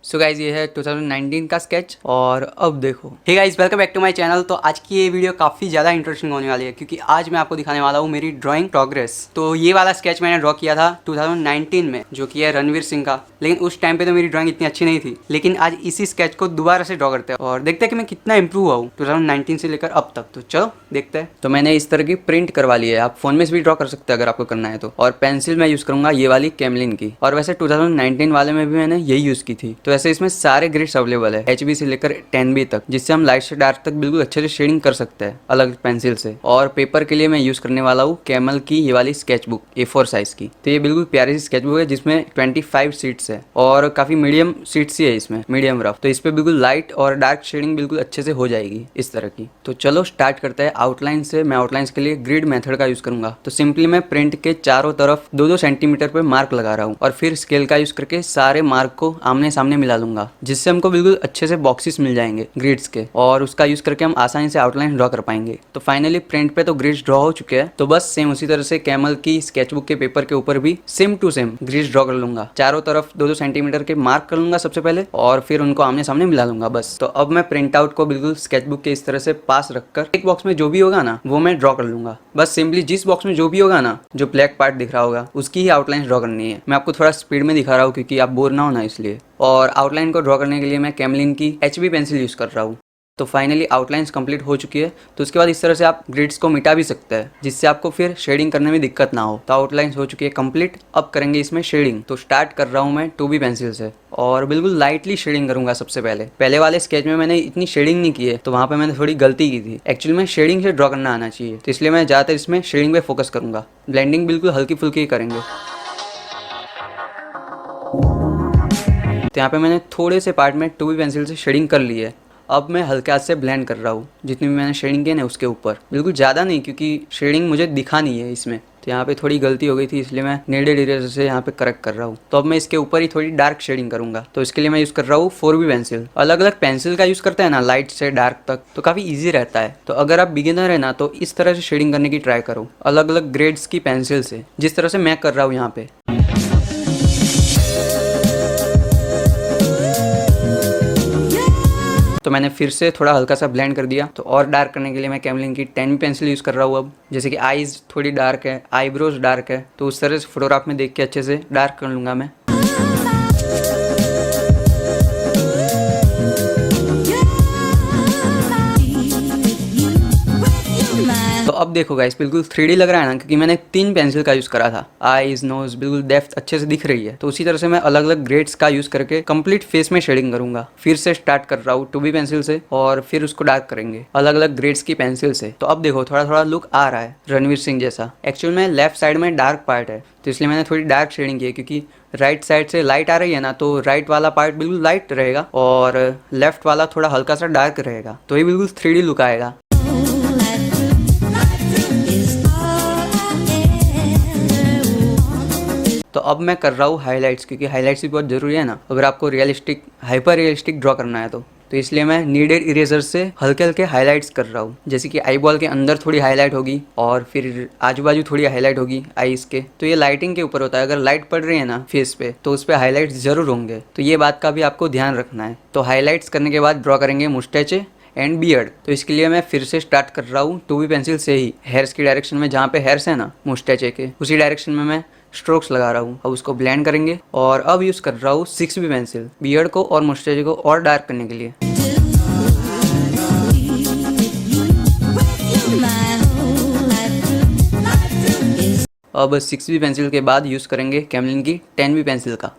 So guys ये है 2019 का स्केच। और अब देखो, hey guys welcome back to my channel. तो आज की ये वीडियो काफ़ी ज़्यादा इंटरेस्टिंग होने वाली है क्योंकि आज मैं आपको दिखाने वाला हूँ मेरी ड्राइंग प्रोग्रेस। तो ये वाला स्केच मैंने ड्रॉ किया था 2019 में, जो कि है रणवीर सिंह का। लेकिन उस टाइम पे तो मेरी ड्राइंग इतनी अच्छी नहीं थी, लेकिन आज इसी स्केच को दोबारा से ड्रॉ करते हैं और देखते हैं कि मैं कितना इंप्रूव हुआ हूँ 2019 से लेकर अब तक। तो चलो देखते हैं। तो मैंने इस तरह की प्रिंट करवा ली है, आप फोन में से भी ड्रॉ कर सकते हैं अगर आपको करना है तो। और पेंसिल मैं यूज़ करूँगा ये वाली कैमलिन की। और वैसे 2019 वाले में भी मैंने यही यूज़ की थी। तो वैसे इसमें सारे ग्रेड्स अवेलेबल है, HB से लेकर 10B तक, जिससे हम लाइट से डार्क तक बिल्कुल अच्छे से शेडिंग कर सकते हैं अलग पेंसिल से। और पेपर के लिए मैं यूज़ करने वाला हूँ कैमल की ये वाली स्केच बुक A4 साइज की। तो ये बिल्कुल प्यारी सी स्केच बुक है जिसमें 25 शीट्स है और काफ़ी मीडियम शीट्स ही है इसमें, मीडियम रफ। तो इस पर बिल्कुल लाइट और डार्क शेडिंग बिल्कुल अच्छे से हो जाएगी इस तरह की। तो चलो स्टार्ट करते हैं आउटलाइन से। मैं आउटलाइंस के लिए ग्रिड मेथड का यूज़ करूंगा। तो सिंपली मैं प्रिंट के चारों तरफ 2-2 सेंटीमीटर पे मार्क लगा रहा हूँ और फिर स्केल का यूज़ करके सारे मार्क को आमने सामने मिला लूंगा, जिससे हमको बिल्कुल अच्छे से बॉक्सेस मिल जाएंगे ग्रिड्स के, और उसका यूज करके हम आसानी से आउटलाइन ड्रॉ कर पाएंगे। तो फाइनली प्रिंट पे तो ग्रिड्स ड्रॉ हो चुके हैं। तो बस सेम उसी तरह से कैमल की स्केचबुक के पेपर के ऊपर भी same to same grids draw कर लूंगा। चारों तरफ 2-2 सेंटीमीटर के मार्क कर लूंगा सबसे पहले और फिर उनको आमने सामने मिला लूंगा बस। तो अब मैं प्रिंट आउट को बिल्कुल स्केचबुक के इस तरह से पास रखकर एक बॉक्स में जो भी होगा ना वो मैं ड्रॉ कर लूंगा। बस सिंपली जिस बॉक्स में जो भी होगा ना, जो ब्लैक पार्ट दिख रहा होगा उसकी ही आउटलाइन ड्रॉ करनी है। मैं आपको थोड़ा स्पीड में दिखा रहा हूँ क्योंकि आप बोर ना हो ना इसलिए। और आउटलाइन को ड्रॉ करने के लिए मैं कैमलिन की HB पेंसिल यूज़ कर रहा हूँ। तो फाइनली आउटलाइंस कंप्लीट हो चुकी है। तो उसके बाद इस तरह से आप ग्रिड्स को मिटा भी सकते हैं, जिससे आपको फिर शेडिंग करने में दिक्कत ना हो। तो आउटलाइंस हो चुकी है कंप्लीट। अब करेंगे इसमें शेडिंग। तो स्टार्ट कर रहा हूँ मैं 2B पेंसिल से और बिल्कुल लाइटली शेडिंग करूंगा सबसे पहले वाले स्केच में मैंने इतनी शेडिंग नहीं की है, तो वहाँ पे मैंने थोड़ी गलती की थी। एक्चुअली में शेडिंग से ड्रॉ करना आना चाहिए, तो इसलिए मैं ज़्यादातर इसमें शेडिंग पे फोकस करूंगा। ब्लेंडिंग बिल्कुल हल्की फुल्की ही करेंगे। तो यहाँ पे मैंने थोड़े से पार्ट में 2B पेंसिल से शेडिंग कर ली है। अब मैं हल्के हाथ से ब्लेंड कर रहा हूँ जितनी भी मैंने शेडिंग की है ना उसके ऊपर, बिल्कुल ज़्यादा नहीं क्योंकि शेडिंग मुझे दिखा नहीं है इसमें। तो यहाँ पे थोड़ी गलती हो गई थी, इसलिए मैं नीडेड इरेजर से यहाँ पे करेक्ट कर रहा हूँ। तो अब मैं इसके ऊपर ही थोड़ी डार्क शेडिंग करूँगा। तो इसके लिए मैं यूज़ कर रहा हूँ 4B पेंसिल। अलग अलग पेंसिल का यूज़ करते हैं ना लाइट से डार्क तक, तो काफ़ी ईजी रहता है। तो अगर आप बिगिनर है ना तो इस तरह से शेडिंग करने की ट्राई करो अलग अलग ग्रेड्स की पेंसिल से, जिस तरह से मैं कर रहा हूँ यहाँ पे। तो मैंने फिर से थोड़ा हल्का सा ब्लेंड कर दिया। तो और डार्क करने के लिए मैं कैमलिन की 10B पेंसिल यूज़ कर रहा हूँ अब। जैसे कि आईज थोड़ी डार्क है, आईब्रोज डार्क है, तो उस तरह से फोटोग्राफ में देख के अच्छे से डार्क कर लूँगा मैं। तो अब देखो गाइस बिल्कुल 3D लग रहा है ना, क्योंकि मैंने 3 पेंसिल का यूज़ करा था। आईज, नोज, बिल्कुल डेप्थ अच्छे से दिख रही है। तो उसी तरह से मैं अलग अलग ग्रेड्स का यूज़ करके कंप्लीट फेस में शेडिंग करूंगा। फिर से स्टार्ट कर रहा हूँ 2B पेंसिल से और फिर उसको डार्क करेंगे अलग अलग ग्रेड्स की पेंसिल से। तो अब देखो थोड़ा थोड़ा लुक आ रहा है रणवीर सिंह जैसा। एक्चुअल में लेफ्ट साइड में डार्क पार्ट है, तो इसलिए मैंने थोड़ी डार्क शेडिंग की है, क्योंकि राइट साइड से लाइट आ रही है ना, तो राइट वाला पार्ट बिल्कुल लाइट रहेगा और लेफ्ट वाला थोड़ा हल्का सा डार्क रहेगा। तो ये बिल्कुल 3D लुक आएगा। तो अब मैं कर रहा हूँ हाइलाइट्स, क्योंकि हाइलाइट्स भी बहुत ज़रूरी है ना अगर आपको रियलिस्टिक हाइपर रियलिस्टिक ड्रॉ करना है तो इसलिए मैं नीडेड इरेजर से हल्के हल्के हाइलाइट्स कर रहा हूँ। जैसे कि आई बॉल के अंदर थोड़ी हाईलाइट होगी और फिर आजू बाजू थोड़ी हाईलाइट होगी आईज के। तो ये लाइटिंग के ऊपर होता है, अगर लाइट पड़ रही है ना फेस पे तो उस पर हाईलाइट्स जरूर होंगे। तो ये बात का भी आपको ध्यान रखना है। तो हाईलाइट्स करने के बाद ड्रॉ करेंगे मुस्टैचे एंड बियर्ड। तो इसके लिए मैं फिर से स्टार्ट कर रहा हूँ 2B पेंसिल से ही हेयर्स की डायरेक्शन में, जहाँ पे हेयर्स है ना मुस्टैचे के उसी डायरेक्शन में मैं स्ट्रोक्स लगा रहा हूँ। अब उसको ब्लेंड करेंगे और अब यूज़ कर रहा हूँ 6B पेंसिल बियर्ड को और मुस्टैचे को और डार्क करने के लिए। अब 6B पेंसिल के बाद यूज़ करेंगे कैमलिन की 10B पेंसिल का।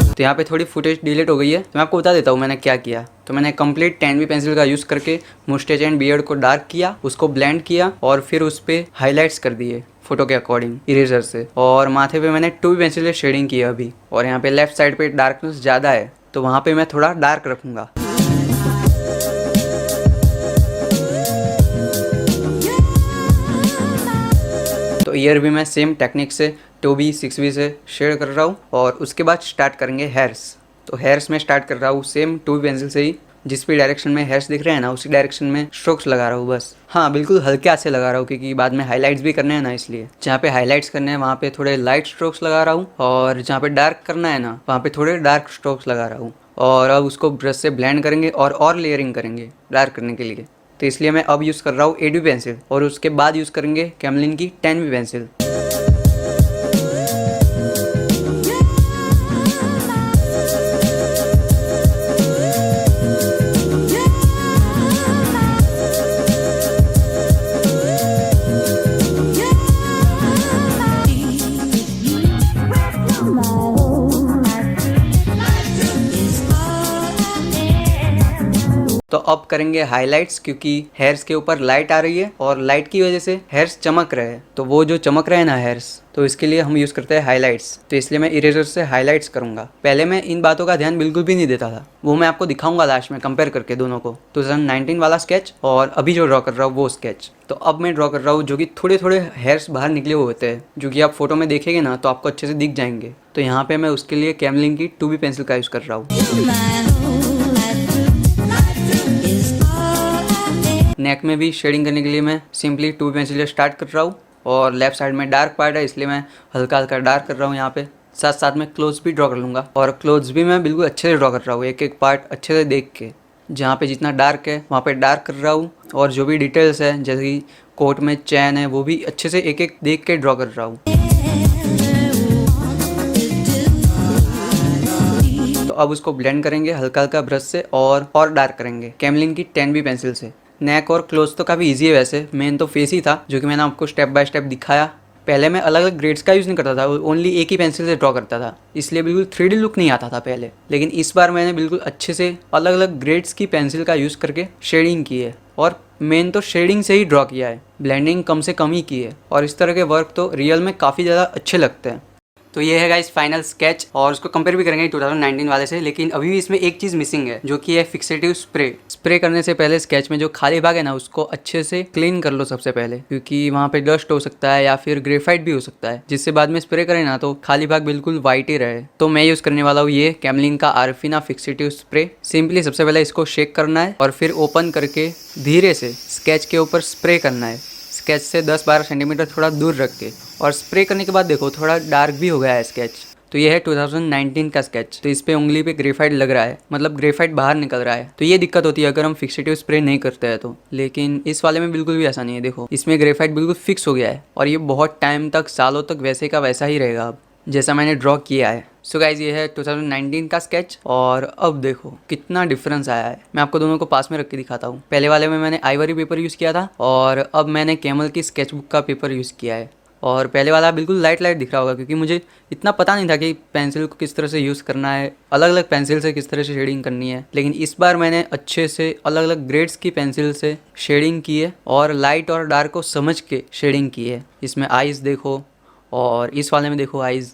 तो यहाँ पे थोड़ी फुटेज डिलीट हो गई है, तो मैं आपको बता देता हूँ मैंने क्या किया। तो मैंने कंप्लीट 10B पेंसिल का यूज़ करके मुस्टैच एंड बियर्ड को डार्क किया, उसको ब्लेंड किया और फिर उस पर हाईलाइट्स कर दिए फोटो के अकॉर्डिंग इरेजर से। और माथे पे मैंने 2B पेंसिल से शेडिंग की अभी। और यहाँ पे लेफ्ट साइड पे डार्कनेस ज़्यादा है, तो वहाँ पे मैं थोड़ा डार्क रखूँगा। तो ईयर भी मैं सेम टेक्निक से 2B 6B से शेड कर रहा हूँ और उसके बाद स्टार्ट करेंगे हेयर्स। तो हेयर्स में स्टार्ट कर रहा हूँ सेम 2B पेंसिल से ही जिस भी डायरेक्शन में हेयर्स दिख रहे हैं ना उसी डायरेक्शन में स्ट्रोक्स लगा रहा हूँ बस। हाँ बिल्कुल हल्के से लगा रहा हूँ क्योंकि बाद में हाईलाइट्स भी करने हैं ना, इसलिए जहाँ पे हाईलाइट्स करने हैं वहाँ पे थोड़े लाइट स्ट्रोक्स लगा रहा हूँ और जहाँ पे डार्क करना है ना वहाँ पे थोड़े डार्क स्ट्रोक्स लगा रहा हूँ। और अब उसको ब्रश से ब्लेंड करेंगे और लेयरिंग करेंगे डार्क करने के लिए। तो इसलिए मैं अब यूज़ कर रहा हूँ 8B पेंसिल और उसके बाद यूज़ करेंगे कैमलिन की 10B पेंसिल। तो अब करेंगे हाइलाइट्स क्योंकि हेयर्स के ऊपर लाइट आ रही है और लाइट की वजह से हेयर्स चमक रहे हैं। तो वो जो चमक रहे हैं ना हेयर्स, तो इसके लिए हम यूज़ करते हैं हाइलाइट्स। तो इसलिए मैं इरेजर से हाइलाइट्स करूँगा। पहले मैं इन बातों का ध्यान बिल्कुल भी नहीं देता था, वो मैं आपको दिखाऊंगा लास्ट में कंपेयर करके दोनों को। 2019 वाला स्केच और अभी जो ड्रॉ कर रहा हूँ वो स्केच। तो अब मैं ड्रॉ कर रहा हूँ जो कि थोड़े थोड़े हेयर्स बाहर निकले हुए होते हैं, जो कि आप फोटो में देखेंगे ना तो आपको अच्छे से दिख जाएंगे। तो यहाँ पे मैं उसके लिए कैमलिन की 2B पेंसिल का यूज़ कर रहा हूँ। नेक में भी शेडिंग करने के लिए मैं सिंपली 2B पेंसिल से स्टार्ट कर रहा हूँ और लेफ्ट साइड में डार्क पार्ट है इसलिए मैं हल्का हल्का डार्क कर रहा हूँ यहाँ पे। साथ साथ में क्लोज भी ड्रॉ कर लूँगा और क्लोज भी मैं बिल्कुल अच्छे से ड्रॉ कर रहा हूँ, एक एक पार्ट अच्छे से देख के। जहाँ पे जितना डार्क है वहाँ पे डार्क कर रहा हूँ और जो भी डिटेल्स है जैसे कि कोट में चैन है वो भी अच्छे से एक एक देख के ड्रॉ कर रहा हूँ। तो अब उसको ब्लेंड करेंगे हल्का हल्का ब्रश से और डार्क करेंगे कैमलिन की 10B पेंसिल से। नेक और क्लोज तो काफ़ी इजी है वैसे, मेन तो फेस ही था जो कि मैंने आपको स्टेप बाय स्टेप दिखाया। पहले मैं अलग अलग ग्रेड्स का यूज़ नहीं करता था, ओनली एक ही पेंसिल से ड्रॉ करता था, इसलिए बिल्कुल 3D लुक नहीं आता था पहले। लेकिन इस बार मैंने बिल्कुल अच्छे से अलग अलग ग्रेड्स की पेंसिल का यूज़ करके शेडिंग की है और मेन तो शेडिंग से ही ड्रॉ किया है, ब्लेंडिंग कम से कम ही की है। और इस तरह के वर्क तो रियल में काफ़ी ज़्यादा अच्छे लगते हैं। तो ये है गाइस फाइनल स्केच और उसको कंपेयर भी करेंगे 2019 वाले से। लेकिन अभी भी इसमें एक चीज़ मिसिंग है जो कि है फिक्सेटिव स्प्रे। स्प्रे करने से पहले स्केच में जो खाली भाग है ना उसको अच्छे से क्लीन कर लो सबसे पहले, क्योंकि वहाँ पे डस्ट हो सकता है या फिर ग्रेफाइट भी हो सकता है, जिससे बाद में स्प्रे करें ना तो खाली भाग बिल्कुल वाइट ही रहे। तो मैं यूज़ करने वाला हूँ ये कैमलिन का आरफिना फिक्सेटिव स्प्रे। सिंपली सबसे पहले इसको शेक करना है और फिर ओपन करके धीरे से स्केच के ऊपर स्प्रे करना है, स्केच से 10-12 सेंटीमीटर थोड़ा दूर रख के। और स्प्रे करने के बाद देखो थोड़ा डार्क भी हो गया है स्केच। तो ये है 2019 का स्केच। तो इस पे उंगली पे ग्रेफाइट लग रहा है, मतलब ग्रेफाइट बाहर निकल रहा है। तो ये दिक्कत होती है अगर हम फिक्सेटिव स्प्रे नहीं करते हैं तो। लेकिन इस वाले में बिल्कुल भी ऐसा नहीं है, देखो इसमें ग्रेफाइट बिल्कुल फिक्स हो गया है और ये बहुत टाइम तक, सालों तक वैसे का वैसा ही रहेगा अब जैसा मैंने ड्रॉ किया है। सो गाइज ये है 2019 का स्केच और अब देखो कितना डिफरेंस आया है। मैं आपको दोनों को पास में रख के दिखाता हूँ। पहले वाले में मैंने आइवरी पेपर यूज़ किया था और अब मैंने कैमल की स्केचबुक का पेपर यूज़ किया है। और पहले वाला बिल्कुल लाइट दिख रहा होगा क्योंकि मुझे इतना पता नहीं था कि पेंसिल को किस तरह से यूज़ करना है, अलग अलग पेंसिल से किस तरह से शेडिंग करनी है। लेकिन इस बार मैंने अच्छे से अलग अलग ग्रेड्स की पेंसिल से शेडिंग की है और लाइट और डार्क को समझ के शेडिंग की है। इसमें आइज़ देखो और इस वाले में देखो आइज़,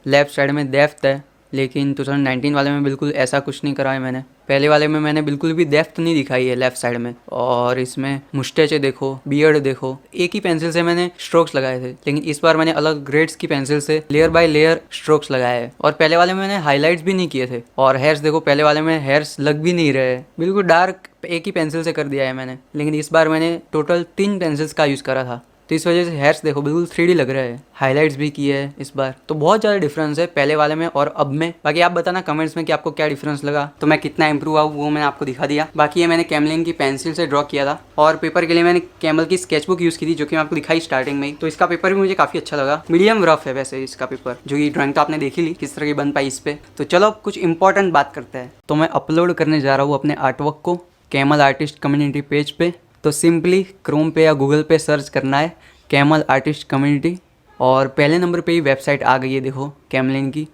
लेफ्ट साइड में डेप्थ है, लेकिन 2019 वाले में बिल्कुल ऐसा कुछ नहीं करा है मैंने। पहले वाले में मैंने बिल्कुल भी डेप्थ नहीं दिखाई है लेफ्ट साइड में। और इसमें मुस्टैचे देखो, बियर्ड देखो, एक ही पेंसिल से मैंने स्ट्रोक्स लगाए थे, लेकिन इस बार मैंने अलग ग्रेड्स की पेंसिल से लेयर बाय लेयर स्ट्रोक्स लगाए हैं। और पहले वाले में मैंने हाईलाइट्स भी नहीं किए थे। और हेयर्स देखो, पहले वाले में हेयर्स लग भी नहीं रहे, बिल्कुल डार्क एक ही पेंसिल से कर दिया है मैंने। लेकिन इस बार मैंने टोटल 3 पेंसिल्स का यूज़ करा था, तो इस वजह से हेयर्स देखो बिल्कुल 3D लग रहा है। हाइलाइट्स भी किए है इस बार, तो बहुत ज़्यादा डिफरेंस है पहले वाले में और अब में। बाकी आप बताना कमेंट्स में कि आपको क्या डिफरेंस लगा। तो मैं कितना इंप्रूव हुआ वो मैंने आपको दिखा दिया। बाकी ये मैंने कैमलिन की पेंसिल से ड्रॉ किया था और पेपर के लिए मैंने कैमल की स्केचबुक यूज़ की थी, जो कि मैं आपको दिखाई स्टार्टिंग में ही। तो इसका पेपर भी मुझे काफ़ी अच्छा लगा, मीडियम रफ है वैसे इसका पेपर, जो कि ड्राइंग तो आपने देखी ली किस तरह की बन पाई इस पर। तो चलो अब कुछ इंपॉर्टेंट बात करते हैं। तो मैं अपलोड करने जा रहा हूँ अपने आर्टवर्क को कैमल आर्टिस्ट कम्युनिटी पेज पे। तो सिंपली क्रोम पे या गूगल पे सर्च करना है कैमल आर्टिस्ट कम्युनिटी और पहले नंबर पे ही वेबसाइट आ गई है देखो कैमलिन की।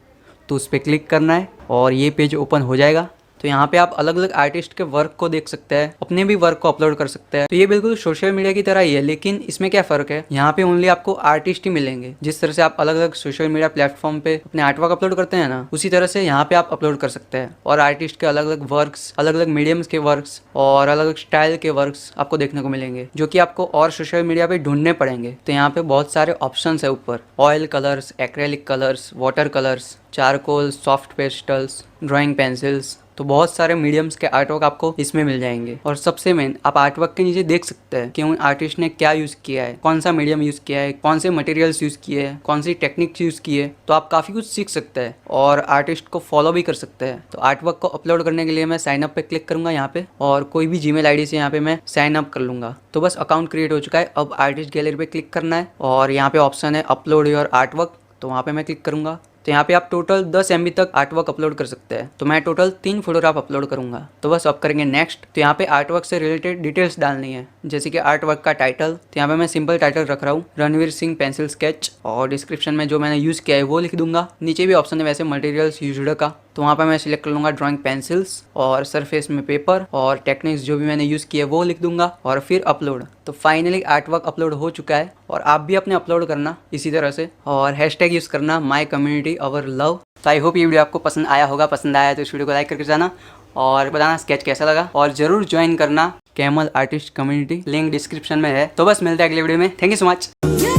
तो उस पर क्लिक करना है और ये पेज ओपन हो जाएगा। तो यहाँ पे आप अलग अलग आर्टिस्ट के वर्क को देख सकते हैं, अपने भी वर्क को अपलोड कर सकते हैं। तो ये बिल्कुल सोशल मीडिया की तरह ही है, लेकिन इसमें क्या फ़र्क है, यहाँ पे ओनली आपको आर्टिस्ट ही मिलेंगे। जिस तरह से आप अलग अलग सोशल मीडिया प्लेटफॉर्म पे अपने आर्टवर्क अपलोड करते हैं ना, उसी तरह से यहाँ पे आप अपलोड कर सकते हैं। और आर्टिस्ट के अलग अलग वर्क्स, अलग अलग मीडियम्स के वर्क्स और अलग अलग स्टाइल के वर्क्स आपको देखने को मिलेंगे, जो कि आपको और सोशल मीडिया पे ढूंढने पड़ेंगे। तो यहाँ पे बहुत सारे ऑप्शंस है ऊपर, oil colours, acrylic colours, water colours, charcoal, soft pastels, drawing pencils, तो बहुत सारे मीडियम्स के आर्ट वर्क आपको इसमें मिल जाएंगे। और सबसे मेन, आप आर्ट वर्क के नीचे देख सकते हैं कि उन आर्टिस्ट ने क्या यूज़ किया है, कौन सा मीडियम यूज़ किया है, कौन से मटेरियल्स यूज़ किए हैं, कौन सी टेक्निक्स यूज़ की है। तो आप काफ़ी कुछ सीख सकते हैं और आर्टिस्ट को फॉलो भी कर सकते हैं। तो आर्ट वर्क को अपलोड करने के लिए मैं साइन अप पे क्लिक करूंगा यहाँ पे, और कोई भी जीमेल आईडी से यहाँ पे मैं साइन अप कर लूंगा। तो बस अकाउंट क्रिएट हो चुका है। अब आर्टिस्ट गैलरी पे क्लिक करना है और यहाँ पे ऑप्शन है अपलोड योर आर्ट वर्क, तो वहाँ पे मैं क्लिक करूंगा। तो यहाँ पे आप टोटल 10 MB तक आर्ट वर्क अपलोड कर सकते हैं। तो मैं टोटल 3 फोटोग्राफ अपलोड करूंगा। तो बस अब करेंगे नेक्स्ट। तो यहाँ पे आर्ट वर्क से रिलेटेड डिटेल्स डालनी है, जैसे कि आर्ट वर्क का टाइटल। तो यहाँ पे मैं सिंपल टाइटल रख रहा हूँ, रणवीर सिंह पेंसिल स्केच, और डिस्क्रिप्शन में जो मैंने यूज़ किया है वो लिख दूंगा। नीचे भी ऑप्शन है वैसे मटेरियल्स यूज्ड का, तो वहाँ पे मैं सिलेक्ट कर लूँगा ड्राइंग पेंसिल्स, और सरफेस में पेपर, और टेक्निक्स जो भी मैंने यूज़ किया है वो लिख दूंगा, और फिर अपलोड। तो फाइनली आर्ट वर्क अपलोड हो चुका है। और आप भी अपने अपलोड करना इसी तरह से, और हैशटैग यूज़ करना माई कम्युनिटी अवर लव। तो आई होप ये वीडियो आपको पसंद आया होगा। पसंद आया तो इस वीडियो को लाइक करके जाना और बताना स्केच कैसा लगा, और ज़रूर ज्वाइन करना camel artist community, link description में है। तो बस मिलते हैं अगले वीडियो में। Thank you so much.